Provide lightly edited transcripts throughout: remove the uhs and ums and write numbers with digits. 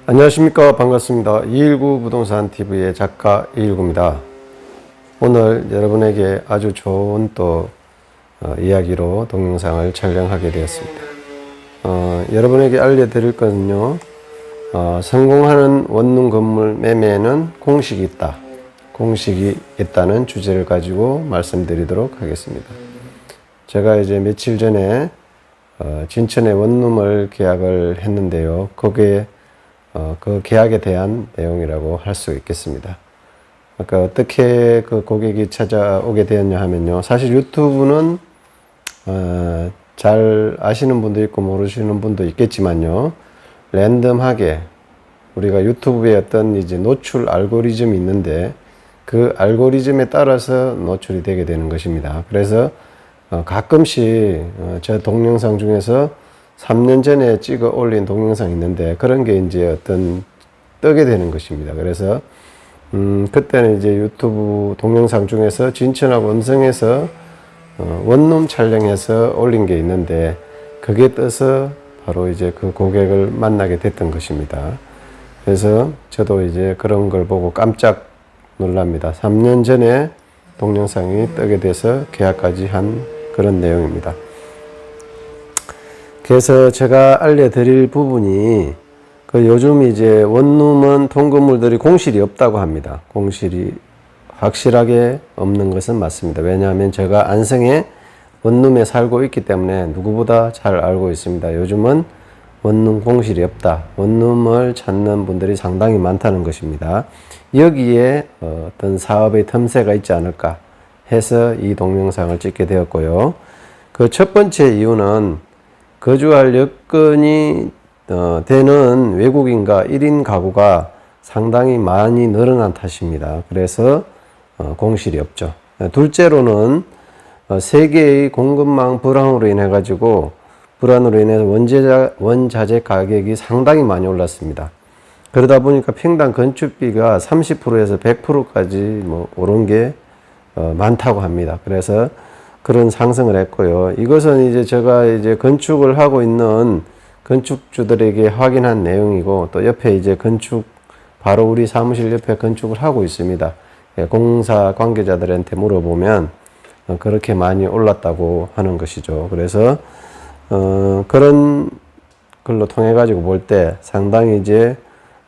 안녕하십니까. 반갑습니다. 219 부동산 TV의 작가 219입니다. 오늘 여러분에게 아주 좋은 이야기로 동영상을 촬영하게 되었습니다. 여러분에게 알려드릴 것은요, 성공하는 원룸 건물 매매에는 공식이 있다. 공식이 있다는 주제를 가지고 말씀드리도록 하겠습니다. 제가 이제 며칠 전에 진천의 원룸을 계약을 했는데요. 거기에 그 계약에 대한 내용이라고 할 수 있겠습니다. 그러니까 어떻게 그 고객이 찾아오게 되었냐 하면요. 사실 유튜브는 잘 아시는 분도 있고 모르시는 분도 있겠지만요. 랜덤하게 우리가 유튜브에 어떤 이제 노출 알고리즘이 있는데 그 알고리즘에 따라서 노출이 되게 되는 것입니다. 그래서 가끔씩 제 동영상 중에서 3년 전에 찍어 올린 동영상이 있는데 그런 게 이제 어떤 뜨게 되는 것입니다. 그래서 그때는 이제 유튜브 동영상 중에서 진천하고 음성에서 원룸 촬영해서 올린 게 있는데 그게 떠서 바로 이제 그 고객을 만나게 됐던 것입니다. 그래서 저도 이제 그런 걸 보고 깜짝 놀랍니다. 3년 전에 동영상이 뜨게 돼서 계약까지 한 그런 내용입니다. 그래서 제가 알려드릴 부분이 요즘 이제 원룸은 통건물들이 공실이 없다고 합니다. 공실이 확실하게 없는 것은 맞습니다. 왜냐하면 제가 안성에 원룸에 살고 있기 때문에 누구보다 잘 알고 있습니다. 요즘은 원룸 공실이 없다. 원룸을 찾는 분들이 상당히 많다는 것입니다. 여기에 어떤 사업의 틈새가 있지 않을까 해서 이 동영상을 찍게 되었고요. 그 첫 번째 이유는 거주할 여건이 되는 외국인과 1인 가구가 상당히 많이 늘어난 탓입니다. 그래서 공실이 없죠. 둘째로는 세계의 공급망 불황으로 인해서 원자재 가격이 상당히 많이 올랐습니다. 그러다 보니까 평당 건축비가 30%에서 100%까지 오른 게 많다고 합니다. 그래서 그런 상승을 했고요. 이것은 이제 제가 이제 건축을 하고 있는 건축주들에게 확인한 내용이고, 또 옆에 이제 바로 우리 사무실 옆에 건축을 하고 있습니다. 공사 관계자들한테 물어보면 그렇게 많이 올랐다고 하는 것이죠. 그래서 그런 걸로 통해 가지고 볼 때 상당히 이제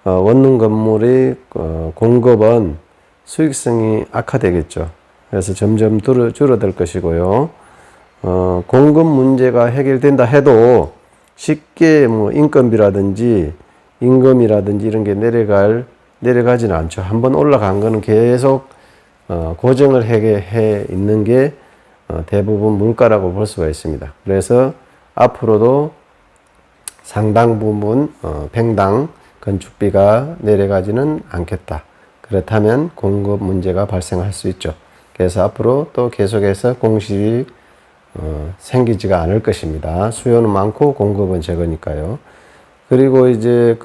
원룸 건물의 공급은 수익성이 악화되겠죠. 그래서 점점 줄어들 것이고요. 공급 문제가 해결된다 해도 쉽게 인건비라든지 임금이라든지 이런 게 내려가지는 않죠. 한번 올라간 거는 계속 고정을 해 있는 게 대부분 물가라고 볼 수가 있습니다. 그래서 앞으로도 상당 부분 평당 건축비가 내려가지는 않겠다. 그렇다면 공급 문제가 발생할 수 있죠. 그래서 앞으로 또 계속해서 공실이 생기지가 않을 것입니다. 수요는 많고 공급은 적으니까요. 그리고 이제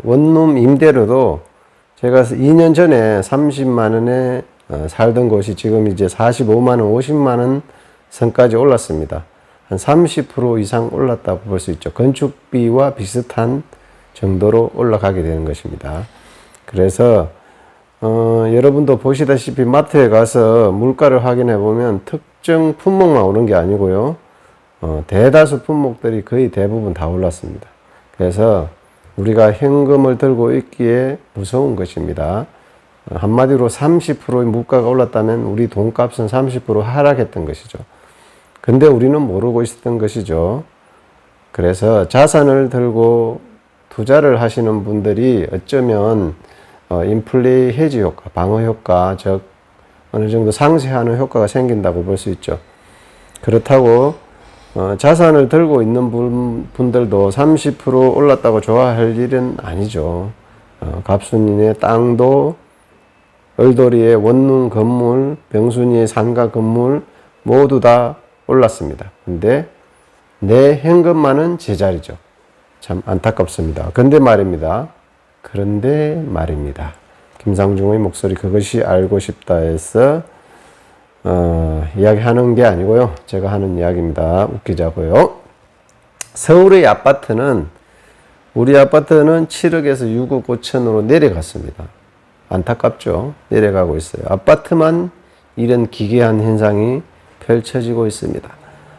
원룸 임대료도 제가 2년 전에 30만 원에 살던 곳이 지금 이제 45만 원, 50만 원 선까지 올랐습니다. 한 30% 이상 올랐다고 볼 수 있죠. 건축비와 비슷한 정도로 올라가게 되는 것입니다. 그래서 여러분도 보시다시피 마트에 가서 물가를 확인해 보면 특정 품목만 오른 게 아니고요. 대다수 품목들이 거의 대부분 다 올랐습니다. 그래서 우리가 현금을 들고 있기에 무서운 것입니다. 한마디로 30%의 물가가 올랐다면 우리 돈값은 30% 하락했던 것이죠. 근데 우리는 모르고 있었던 것이죠. 그래서 자산을 들고 투자를 하시는 분들이 어쩌면 인플레이 해지 효과, 방어 효과, 즉 어느 정도 상쇄하는 효과가 생긴다고 볼 수 있죠. 그렇다고 자산을 들고 있는 분들도 30% 올랐다고 좋아할 일은 아니죠. 갑순이의 땅도, 을돌이의 원룸 건물, 병순이의 상가 건물 모두 다 올랐습니다. 근데 내 현금만은 제자리죠. 참 안타깝습니다. 그런데 말입니다. 김상중의 목소리 그것이 알고 싶다 해서 이야기하는 게 아니고요. 제가 하는 이야기입니다. 웃기자고요. 서울의 아파트는 우리 아파트는 7억에서 6억 5천으로 내려갔습니다. 안타깝죠. 내려가고 있어요. 아파트만 이런 기괴한 현상이 펼쳐지고 있습니다.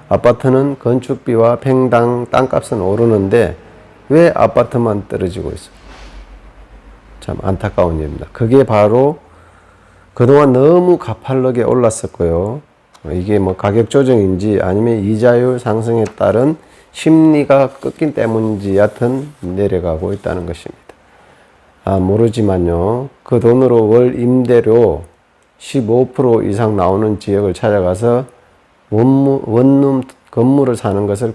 아파트는 건축비와 평당 땅값은 오르는데 왜 아파트만 떨어지고 있어요? 참 안타까운 일입니다. 그게 바로 그동안 너무 가팔르게 올랐었고요. 이게 뭐 가격 조정인지 아니면 이자율 상승에 따른 심리가 꺾인 때문인지 여하튼 내려가고 있다는 것입니다. 모르지만요. 그 돈으로 월 임대료 15% 이상 나오는 지역을 찾아가서 원룸 건물을 사는 것을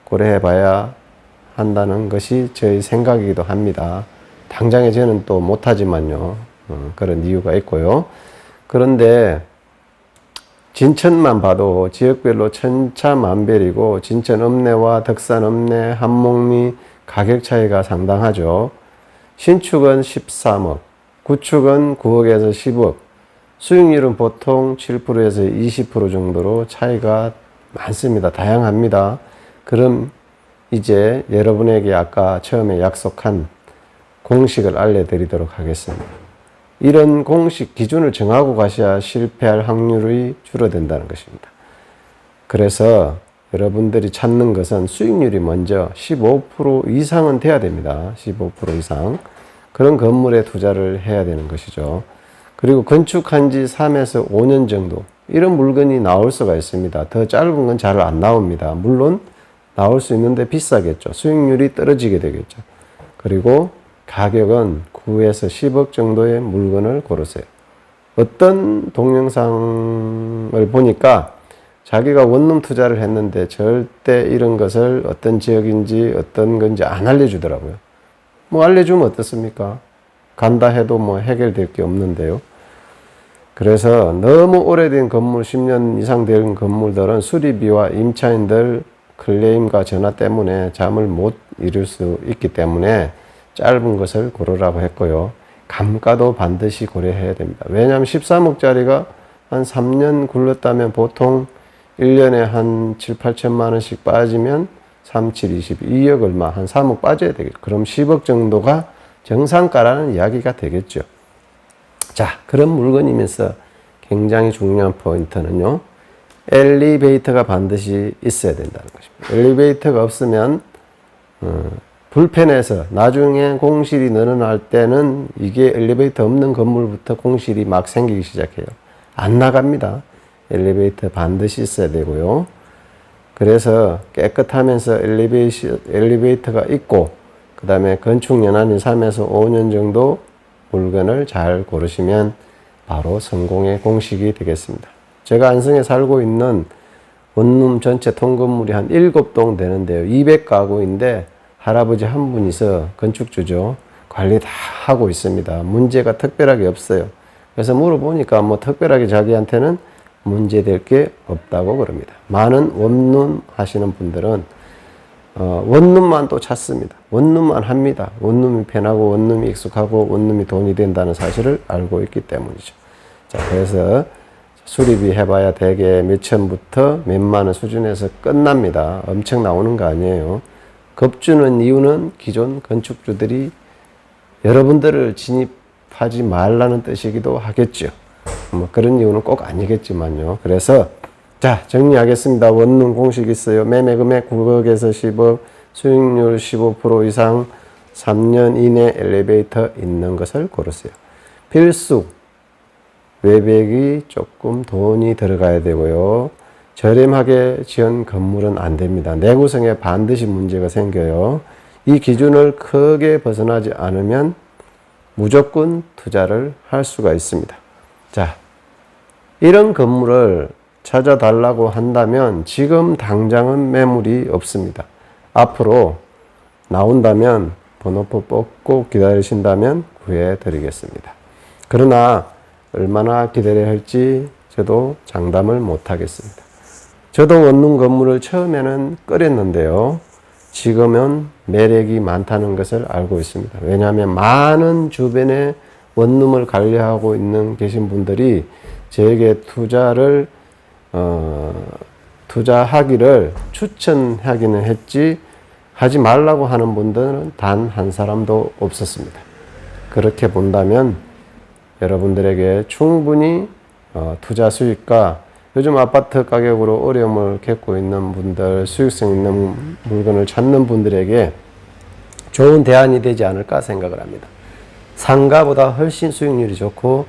고려해봐야 한다는 것이 저의 생각이기도 합니다. 당장에 저는 또 못하지만요. 그런 이유가 있고요. 그런데 진천만 봐도 지역별로 천차만별이고 진천 읍내와 덕산 읍내, 한목리 가격 차이가 상당하죠. 신축은 13억, 구축은 9억에서 10억, 수익률은 보통 7%에서 20% 정도로 차이가 많습니다. 다양합니다. 그럼 이제 여러분에게 아까 처음에 약속한 공식을 알려드리도록 하겠습니다. 이런 공식 기준을 정하고 가셔야 실패할 확률이 줄어든다는 것입니다. 그래서 여러분들이 찾는 것은 수익률이 먼저 15% 이상은 돼야 됩니다. 15% 이상. 그런 건물에 투자를 해야 되는 것이죠. 그리고 건축한 지 3에서 5년 정도 이런 물건이 나올 수가 있습니다. 더 짧은 건 잘 안 나옵니다. 물론 나올 수 있는데 비싸겠죠. 수익률이 떨어지게 되겠죠. 그리고 가격은 9에서 10억 정도의 물건을 고르세요. 어떤 동영상을 보니까 자기가 원룸 투자를 했는데 절대 이런 것을 어떤 지역인지 어떤 건지 안 알려주더라고요. 뭐 알려주면 어떻습니까? 간다 해도 뭐 해결될 게 없는데요. 그래서 너무 오래된 건물, 10년 이상 된 건물들은 수리비와 임차인들 클레임과 전화 때문에 잠을 못 이룰 수 있기 때문에 짧은 것을 고르라고 했고요. 감가도 반드시 고려해야 됩니다. 왜냐하면 13억짜리가 한 3년 굴렀다면 보통 1년에 한 7, 8천만 원씩 빠지면 3, 7, 22억 얼마, 한 3억 빠져야 되겠죠. 그럼 10억 정도가 정상가라는 이야기가 되겠죠. 자, 그런 물건이면서 굉장히 중요한 포인트는요. 엘리베이터가 반드시 있어야 된다는 것입니다. 엘리베이터가 없으면 불편해서 나중에 공실이 늘어날 때는 이게 엘리베이터 없는 건물부터 공실이 막 생기기 시작해요. 안 나갑니다. 엘리베이터 반드시 있어야 되고요. 그래서 깨끗하면서 엘리베이터가 있고 그 다음에 건축연한이 3에서 5년 정도 물건을 잘 고르시면 바로 성공의 공식이 되겠습니다. 제가 안성에 살고 있는 원룸 전체 통건물이 한 7동 되는데요. 200가구인데 할아버지 한 분이서 건축주죠. 관리 다 하고 있습니다. 문제가 특별하게 없어요. 그래서 물어보니까 뭐 특별하게 자기한테는 문제될 게 없다고 그럽니다. 많은 원룸 하시는 분들은 원룸만 또 찾습니다. 원룸만 합니다. 원룸이 편하고 원룸이 익숙하고 원룸이 돈이 된다는 사실을 알고 있기 때문이죠. 자, 그래서 수리비 해봐야 대개 몇천부터 몇만 원 수준에서 끝납니다. 엄청 나오는 거 아니에요. 겁주는 이유는 기존 건축주들이 여러분들을 진입하지 말라는 뜻이기도 하겠죠. 뭐 그런 이유는 꼭 아니겠지만요. 그래서 자, 정리하겠습니다. 원룸 공식 있어요. 매매 금액 9억에서 10억, 수익률 15% 이상, 3년 이내 엘리베이터 있는 것을 고르세요. 필수, 외벽이 조금 돈이 들어가야 되고요. 저렴하게 지은 건물은 안 됩니다. 내구성에 반드시 문제가 생겨요. 이 기준을 크게 벗어나지 않으면 무조건 투자를 할 수가 있습니다. 자, 이런 건물을 찾아달라고 한다면 지금 당장은 매물이 없습니다. 앞으로 나온다면 번호표 뽑고 기다리신다면 구해드리겠습니다. 그러나 얼마나 기다려야 할지 저도 장담을 못하겠습니다. 저도 원룸 건물을 처음에는 꺼렸는데요. 지금은 매력이 많다는 것을 알고 있습니다. 왜냐하면 많은 주변에 원룸을 관리하고 있는 계신 분들이 저에게 투자하기를 추천하기는 했지 하지 말라고 하는 분들은 단 한 사람도 없었습니다. 그렇게 본다면 여러분들에게 충분히 투자 수익과 요즘 아파트 가격으로 어려움을 겪고 있는 분들, 수익성 있는 물건을 찾는 분들에게 좋은 대안이 되지 않을까 생각을 합니다. 상가보다 훨씬 수익률이 좋고